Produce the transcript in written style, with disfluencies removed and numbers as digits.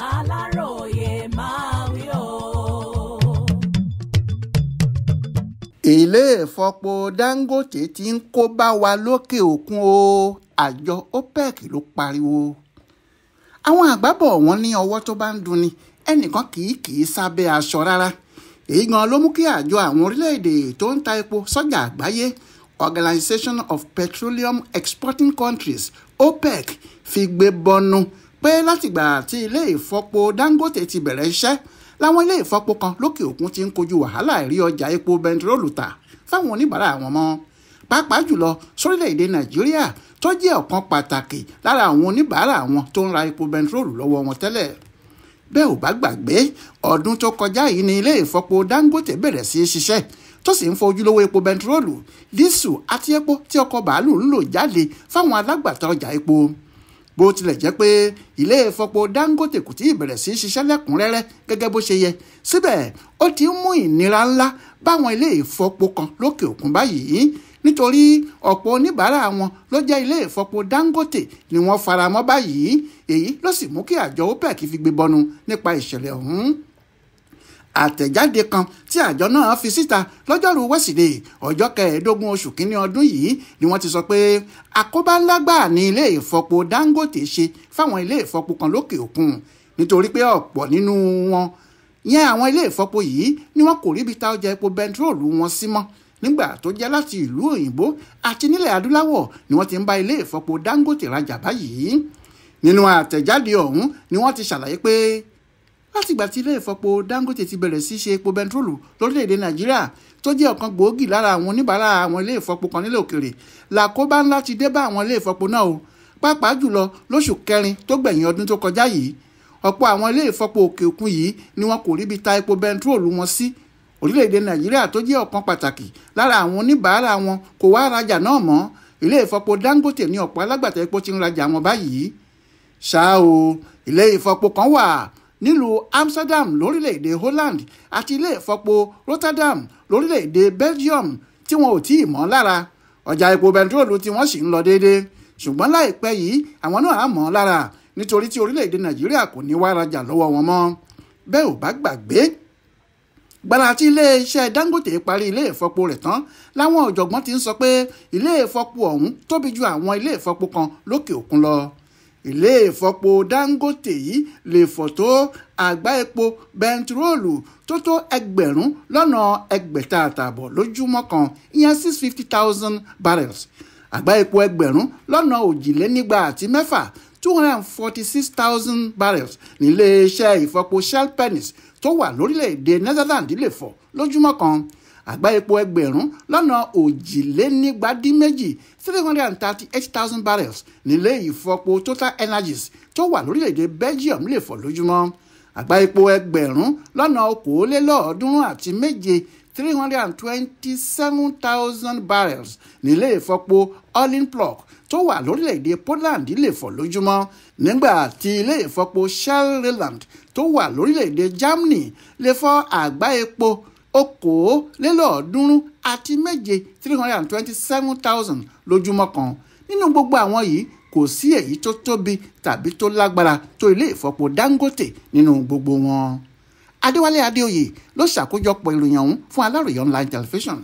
Aláròyé máa wí o. Ilé ìfọpo Dangote ti ń kó bá wa lókè òkun o, àjọ OPEC ló pariwo. Àwọn àgbàbọ̀ wọn ní ọwọ́ tó bá ń dunni ẹnìkan kì í sábẹ́ aṣọ rárá. Èyí gan ló mú kí àjọ àwọn orílẹ̀-èdè tó ń ta epo sọ́jà àgbáyé Organization of Petroleum Exporting Countries OPEC fi gbé bọnu pé látìgbà tí ilé ìfọpo Dangote ti bẹ̀rẹ̀ iṣẹ́ láwọn ilé ìfọpo kan lókè òkun ti ń kojú wàhálà ìrí ọjà epo bẹntiróòlù tà fáwọn oníbàárà wọn mọ́, pàápàá jùlọ sórílẹ̀-èdè Nàìjíríà tó jẹ́ ọ̀kan pàtàkì lára àwọn oníbàárà wọn tó ń ra epo bẹntiróòlù lọ́wọ́ wọn tẹ́lẹ̀. Bẹ́ẹ̀ ò bá gbàgbé ọdún tó kọjá yìí ni ilé ìfọpo Dangote bẹ̀rẹ̀ sí í ṣiṣẹ́ tó sì ń fojúlówó epo bẹntiróòlù, dísù àti epo tí ọkọ̀ bàálù ń lò jáde fáwọn alágbàtà ọjà epo. Bó tilẹ̀ jẹ́ pé ilé ìfọpo Dangote kò tí ì bẹ̀rẹ̀ sí í ṣiṣẹ́ lẹ́kùnrẹ́rẹ́ gẹ́gẹ́ bó ṣe yẹ, síbẹ̀ ó ti ń mú ìnira ńlá báwọn ilé ìfọpo kan lókè òkun báyìí nítorí ọ̀pọ̀ oníbàárà wọn ló jẹ́ ilé ìfọpo Dangote ni wọ́n faramọ́ báyìí. Èyí ló sì mú kí àjọ OPEC fi gbé bọnu nípa ìṣẹ̀lẹ̀ ọ̀hún. Àtẹ̀jáde kan tí àjọ náà fi síta lọ́jọ́rùú wẹ́sídẹ̀ẹ́ ọjọ́ 15 oṣù kínní ọdún yìí ni wọ́n ti sọ pé àkóbá ńlá gbáà ní ilé ìfọpo Dangote ṣe fáwọn ilé ìfọpo kan lókè òkun nítorí pé ọ̀pọ̀ nínú wọn yẹn àwọn ilé ìfọpo yìí ni wọ́n kò ríbi ta ọjà epo bẹntiróòlù wọn sí mọ́ nígbà tó jẹ́ láti ìlú òyìnbó àti nílẹ̀ adúláwọ̀ ni wọ́n ti ń bá ilé ìfọpo Dangote rajà báyìí. Nínú àtẹ̀jáde ọ̀hún ni wọ́n ti ṣàlàyé pé látìgbà tí ilé ìfọpo Dangote ti bẹ̀rẹ̀ sí ṣe epo bẹntiróòlù lórílẹ̀‐èdè Nàìjíríà tó jẹ́ ọ̀kan gbòógì lára àwọn oníbàárà àwọn ilé ìfọpo kan nílẹ̀ òkèrè làkóbá ńlá ti dé bá àwọn ilé ìfọpo náà o, pàápàá jùlọ lóṣù kẹrin tó gbẹ̀yìn ọdún tó kọjá yìí. Ọ̀pọ̀ àwọn ilé ìfọpo òkè òkun yìí ni wọn kò ríbi ta epo bẹntiróòlù wọn sí. Orílẹ̀-èdè Nàìjíríà tó jẹ́ ọ̀kan pàtàkì lára àwọn oníbàárà wọn kò wá rajà náà mọ́. Ilé ìfọpo Dangote ní ọ̀pọ̀ alágbàtà epo ti ń rajà wọn báyìí. Ṣá o, ilé ìfọpo kan wà nílùú Amsterdam lórílẹ̀-èdè Holland àti ilé ìfọpo Rotterdam lórílẹ̀-èdè Belgium tí wọn ò tí ì mọ̀ lára. Ọjà epo bẹntiróòlù tí wọ́n sì ń lọ déédéé, ṣùgbọ́n láìpẹ́ yìí àwọn náà á mọ̀ lára nítorí tí orílẹ̀-èdè Nàìjíríà kò ní wá rajà lọ́wọ́ wọn mọ́. Bẹ́ẹ̀ ò bá gbàgbé gbàrà tí ilé-iṣẹ́ Dangote parí ilé ìfọpo rẹ̀ tán láwọn ọ̀jọ̀gbọ́n ti ń sọ pé ilé ìfọpo ọ̀hún tóbi ju àwọn ilé ìfọpo kan lókè òkun lọ. Ilé ìfọpo Dangote yìí lè fọ̀ tó àgbá epo bẹntiróòlù tó 1,600 lójúmọ́ kan, ìyẹn 650,000 barrels. Àgbá epo 246 246,000 barrels ní ilé-iṣẹ́ ìfọpo Shell Pennis tó wà lórílẹ̀‐èdè Netherlands lè fọ̀ lójúmọ́ kan. Àgbá epo 232 338,000 barrels nílé ìfọpo Total Energies tó wà lórílẹ̀‐èdè Belgium lè fọ̀ lójúmọ́. Àgbá epo 1,247 327,000 barrels nílé ìfọpo Olenplug tó wà lórílẹ̀‐èdè Poland lè fọ̀ lójúmọ́, nígbà tí ilé ìfọpo Shellland tó wà lórílẹ̀‐èdè Germany lè fọ̀ àgbá epo 327,000 lójúmọ́ kan. Nínú gbogbo àwọn yìí kò sí èyí tó tóbi tàbí tó lágbára tó ilé ìfọpo Dangote nínú gbogbo wọn. Adéwálé Adéoyè ló ṣàkójọpọ̀ ìròyìn ọ̀hún fún Aláròyé Online Television.